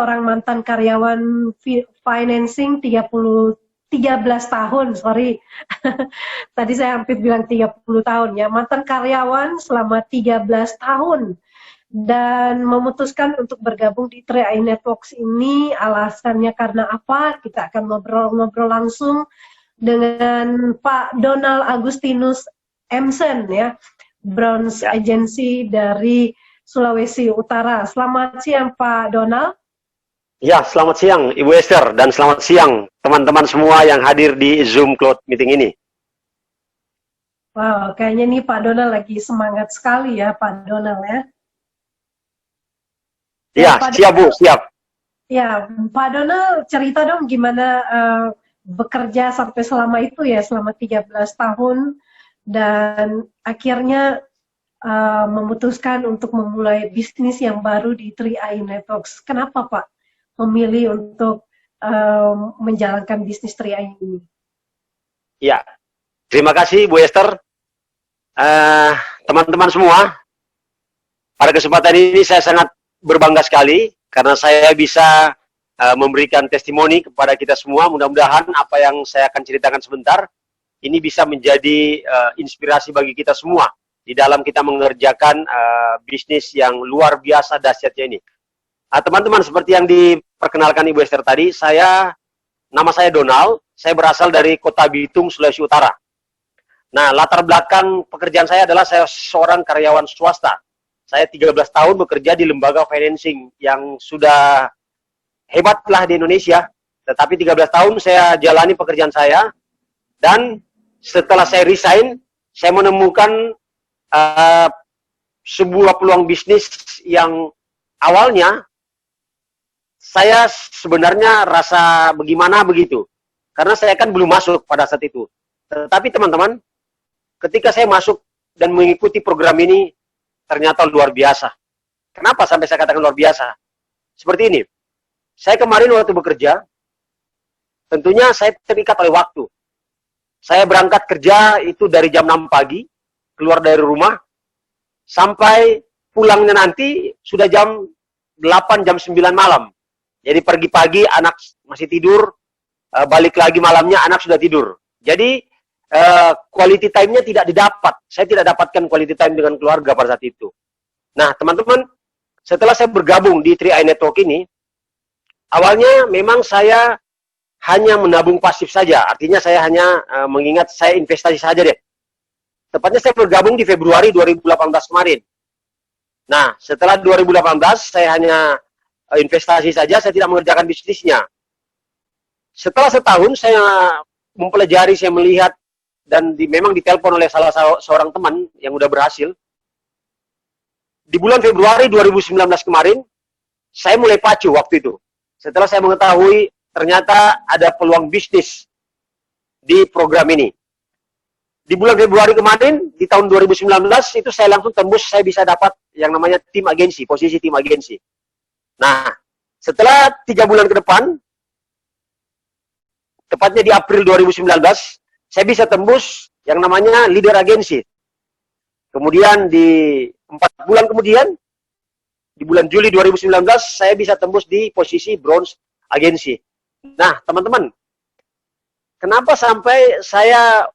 seorang mantan karyawan financing 13 tahun, sorry. Tadi saya hampir bilang 30 tahun ya. Mantan karyawan selama 13 tahun. Dan memutuskan untuk bergabung di 3i Networks ini, alasannya karena apa? Kita akan ngobrol-ngobrol langsung dengan Pak Donald Agustinus Emsen ya, Bronze Agency dari Sulawesi Utara. Selamat siang Pak Donald. Ya, selamat siang Ibu Esther dan selamat siang teman-teman semua yang hadir di Zoom Cloud Meeting ini. Wow, kayaknya nih Pak Donald lagi semangat sekali ya Pak Donald ya. Ya, siap Bu, siap. Ya, Pak Donald cerita dong gimana bekerja sampai selama itu ya, selama 13 tahun dan akhirnya memutuskan untuk memulai bisnis yang baru di 3i Networks. Kenapa Pak memilih untuk menjalankan bisnis 3i ini? Ya, terima kasih Bu Esther. Teman-teman semua, pada kesempatan ini saya sangat berbangga sekali karena saya bisa memberikan testimoni kepada kita semua. Mudah-mudahan apa yang saya akan ceritakan sebentar ini bisa menjadi inspirasi bagi kita semua di dalam kita mengerjakan bisnis yang luar biasa dahsyatnya ini. Teman-teman, seperti yang diperkenalkan Ibu Esther tadi, nama saya Donald, saya berasal dari Kota Bitung, Sulawesi Utara. Nah, latar belakang pekerjaan saya adalah saya seorang karyawan swasta. Saya 13 tahun bekerja di lembaga financing yang sudah hebatlah di Indonesia. Tetapi 13 tahun saya jalani pekerjaan saya. Dan setelah saya resign, saya menemukan sebuah peluang bisnis yang awalnya saya sebenarnya rasa bagaimana begitu. Karena saya kan belum masuk pada saat itu. Tetapi teman-teman, ketika saya masuk dan mengikuti program ini, ternyata luar biasa. Kenapa sampai saya katakan luar biasa? Seperti ini. Saya kemarin waktu bekerja, tentunya saya terikat oleh waktu. Saya berangkat kerja itu dari jam 6 pagi, keluar dari rumah, sampai pulangnya nanti sudah jam 8, jam 9 malam. Jadi pergi pagi, anak masih tidur, balik lagi malamnya, anak sudah tidur. Jadi, quality time-nya tidak didapat. Saya tidak dapatkan quality time dengan keluarga pada saat itu. Nah, teman-teman, setelah saya bergabung di 3i Network ini, awalnya memang saya hanya menabung pasif saja. Artinya saya hanya mengingat saya investasi saja deh. Tepatnya saya bergabung di Februari 2018 kemarin. Nah, setelah 2018, saya hanya investasi saja, saya tidak mengerjakan bisnisnya. Setelah setahun, saya mempelajari, saya melihat, dan memang ditelepon oleh salah seorang teman yang udah berhasil. Di bulan Februari 2019 kemarin, saya mulai pacu waktu itu. Setelah saya mengetahui ternyata ada peluang bisnis di program ini. Di bulan Februari kemarin, di tahun 2019, itu saya langsung tembus, saya bisa dapat yang namanya tim agensi, posisi tim agensi. Nah, setelah 3 bulan ke depan, tepatnya di April 2019, saya bisa tembus yang namanya leader agensi. Kemudian di 4 bulan kemudian, di bulan Juli 2019, saya bisa tembus di posisi bronze agensi. Nah, teman-teman, kenapa sampai saya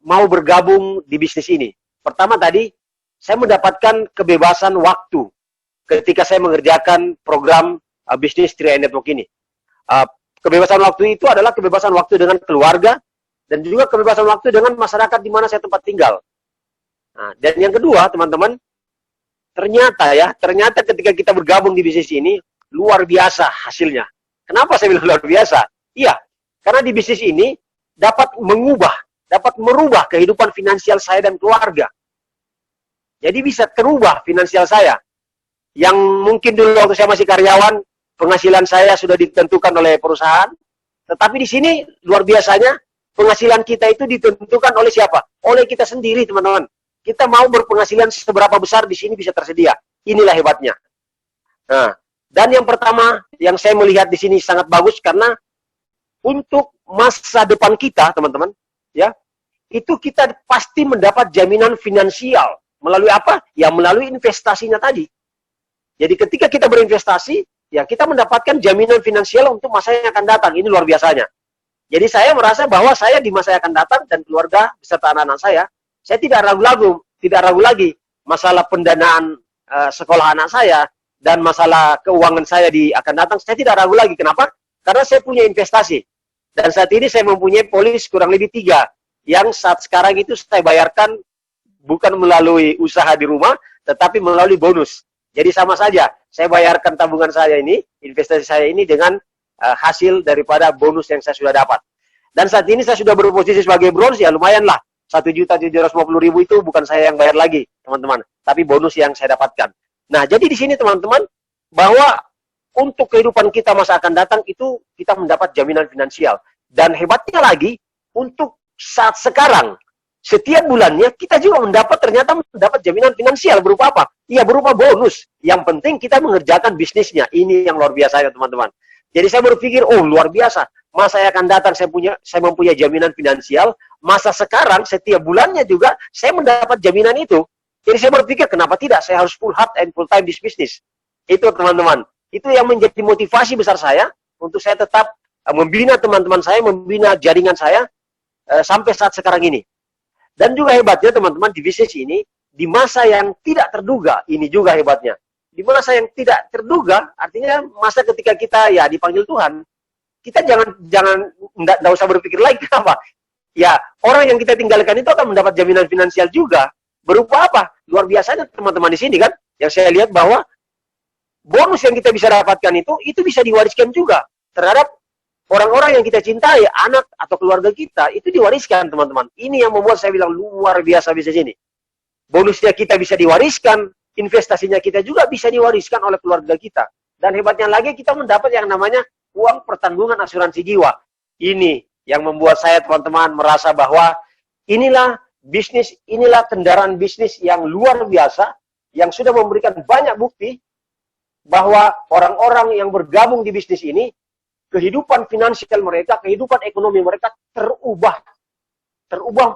mau bergabung di bisnis ini? Pertama tadi, saya mendapatkan kebebasan waktu ketika saya mengerjakan program bisnis 3i Network ini. Kebebasan waktu itu adalah kebebasan waktu dengan keluarga, dan juga kebebasan waktu dengan masyarakat di mana saya tempat tinggal. Nah, dan yang kedua, teman-teman, ternyata ketika kita bergabung di bisnis ini, luar biasa hasilnya. Kenapa saya bilang luar biasa? Iya, karena di bisnis ini dapat merubah kehidupan finansial saya dan keluarga. Jadi bisa terubah finansial saya. Yang mungkin dulu waktu saya masih karyawan, penghasilan saya sudah ditentukan oleh perusahaan, tetapi di sini luar biasanya, penghasilan kita itu ditentukan oleh siapa? Oleh kita sendiri, teman-teman. Kita mau berpenghasilan seberapa besar di sini bisa tersedia. Inilah hebatnya. Nah, dan yang pertama yang saya melihat di sini sangat bagus karena untuk masa depan kita, teman-teman, ya, itu kita pasti mendapat jaminan finansial melalui apa? Ya melalui investasinya tadi. Jadi ketika kita berinvestasi, ya kita mendapatkan jaminan finansial untuk masa yang akan datang. Ini luar biasanya. Jadi saya merasa bahwa saya di masa yang akan datang dan keluarga beserta anak-anak saya tidak ragu lagi masalah pendanaan sekolah anak saya dan masalah keuangan saya akan datang. Saya tidak ragu lagi. Kenapa? Karena saya punya investasi. Dan saat ini saya mempunyai polis kurang lebih 3 yang saat sekarang itu saya bayarkan bukan melalui usaha di rumah, tetapi melalui bonus. Jadi sama saja, saya bayarkan tabungan saya ini, investasi saya ini dengan hasil daripada bonus yang saya sudah dapat. Dan saat ini saya sudah berposisi sebagai bronze, ya lumayan lah. 1.750.000 itu bukan saya yang bayar lagi, teman-teman. Tapi bonus yang saya dapatkan. Nah, jadi di sini teman-teman, bahwa untuk kehidupan kita masa akan datang itu kita mendapat jaminan finansial. Dan hebatnya lagi, untuk saat sekarang, setiap bulannya kita juga ternyata mendapat jaminan finansial berupa apa? Iya, berupa bonus. Yang penting kita mengerjakan bisnisnya. Ini yang luar biasa ya teman-teman. Jadi saya berpikir, oh luar biasa. Masa yang akan datang saya mempunyai jaminan finansial. Masa sekarang setiap bulannya juga saya mendapat jaminan itu. Jadi saya berpikir, kenapa tidak? Saya harus full heart and full time this business. Itu teman-teman. Itu yang menjadi motivasi besar saya untuk saya tetap membina teman-teman saya, membina jaringan saya sampai saat sekarang ini. Dan juga hebatnya teman-teman di bisnis ini, di masa yang tidak terduga, ini juga hebatnya. Di masa yang tidak terduga, artinya masa ketika kita ya dipanggil Tuhan, kita enggak usah berpikir lagi kenapa. Ya, orang yang kita tinggalkan itu akan mendapat jaminan finansial juga. Berupa apa? Luar biasanya teman-teman di sini kan, yang saya lihat bahwa bonus yang kita bisa dapatkan itu bisa diwariskan juga terhadap orang-orang yang kita cintai, anak atau keluarga kita, itu diwariskan teman-teman. Ini yang membuat saya bilang luar biasa bisnis ini. Bonusnya kita bisa diwariskan, investasinya kita juga bisa diwariskan oleh keluarga kita. Dan hebatnya lagi kita mendapat yang namanya uang pertanggungan asuransi jiwa. Ini yang membuat saya teman-teman merasa bahwa inilah bisnis, inilah kendaraan bisnis yang luar biasa, yang sudah memberikan banyak bukti bahwa orang-orang yang bergabung di bisnis ini, kehidupan finansial mereka, kehidupan ekonomi mereka terubah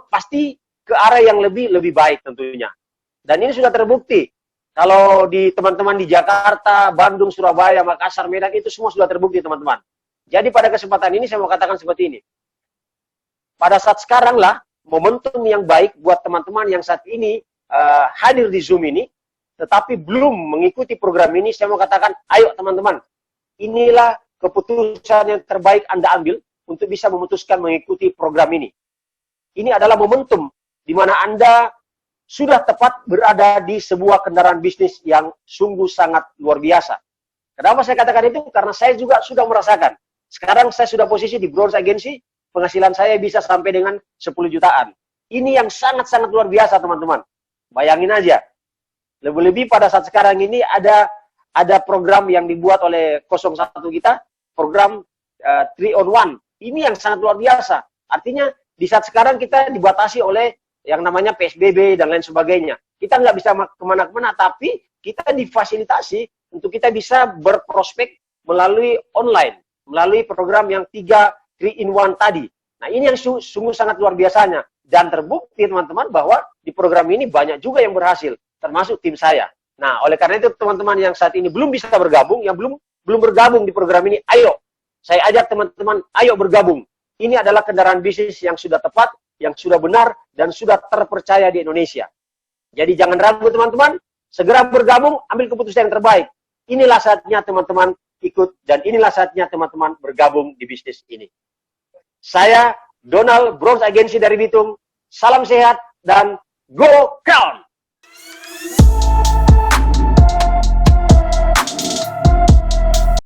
pasti ke arah yang lebih baik tentunya. Dan ini sudah terbukti. Kalau di teman-teman di Jakarta, Bandung, Surabaya, Makassar, Medan, itu semua sudah terbukti teman-teman. Jadi pada kesempatan ini saya mau katakan seperti ini. Pada saat sekarang lah, momentum yang baik buat teman-teman yang saat ini hadir di Zoom ini, tetapi belum mengikuti program ini, saya mau katakan, ayo teman-teman, inilah keputusan yang terbaik Anda ambil untuk bisa memutuskan mengikuti program ini. Ini adalah momentum di mana Anda sudah tepat berada di sebuah kendaraan bisnis yang sungguh sangat luar biasa. Kenapa saya katakan itu? Karena saya juga sudah merasakan. Sekarang saya sudah posisi di Bronze Agency, penghasilan saya bisa sampai dengan 10 jutaan. Ini yang sangat-sangat luar biasa teman-teman. Bayangin aja. Lebih-lebih pada saat sekarang ini ada program yang dibuat oleh 01 kita, program 3 on 1. Ini yang sangat luar biasa. Artinya di saat sekarang kita dibatasi oleh yang namanya PSBB dan lain sebagainya. Kita nggak bisa kemana-mana, tapi kita difasilitasi untuk kita bisa berprospek melalui online, melalui program yang 3 in 1 tadi. Nah ini yang sungguh sangat luar biasanya. Dan terbukti teman-teman bahwa di program ini banyak juga yang berhasil, termasuk tim saya. Nah oleh karena itu teman-teman yang saat ini belum bisa bergabung, yang belum bergabung di program ini, ayo. Saya ajak teman-teman, ayo bergabung. Ini adalah kendaraan bisnis yang sudah tepat, yang sudah benar, dan sudah terpercaya di Indonesia. Jadi jangan ragu teman-teman, segera bergabung, ambil keputusan yang terbaik. Inilah saatnya teman-teman ikut, dan inilah saatnya teman-teman bergabung di bisnis ini. Saya, Donald, Bronze Agency dari Bitung, salam sehat, dan go Crown!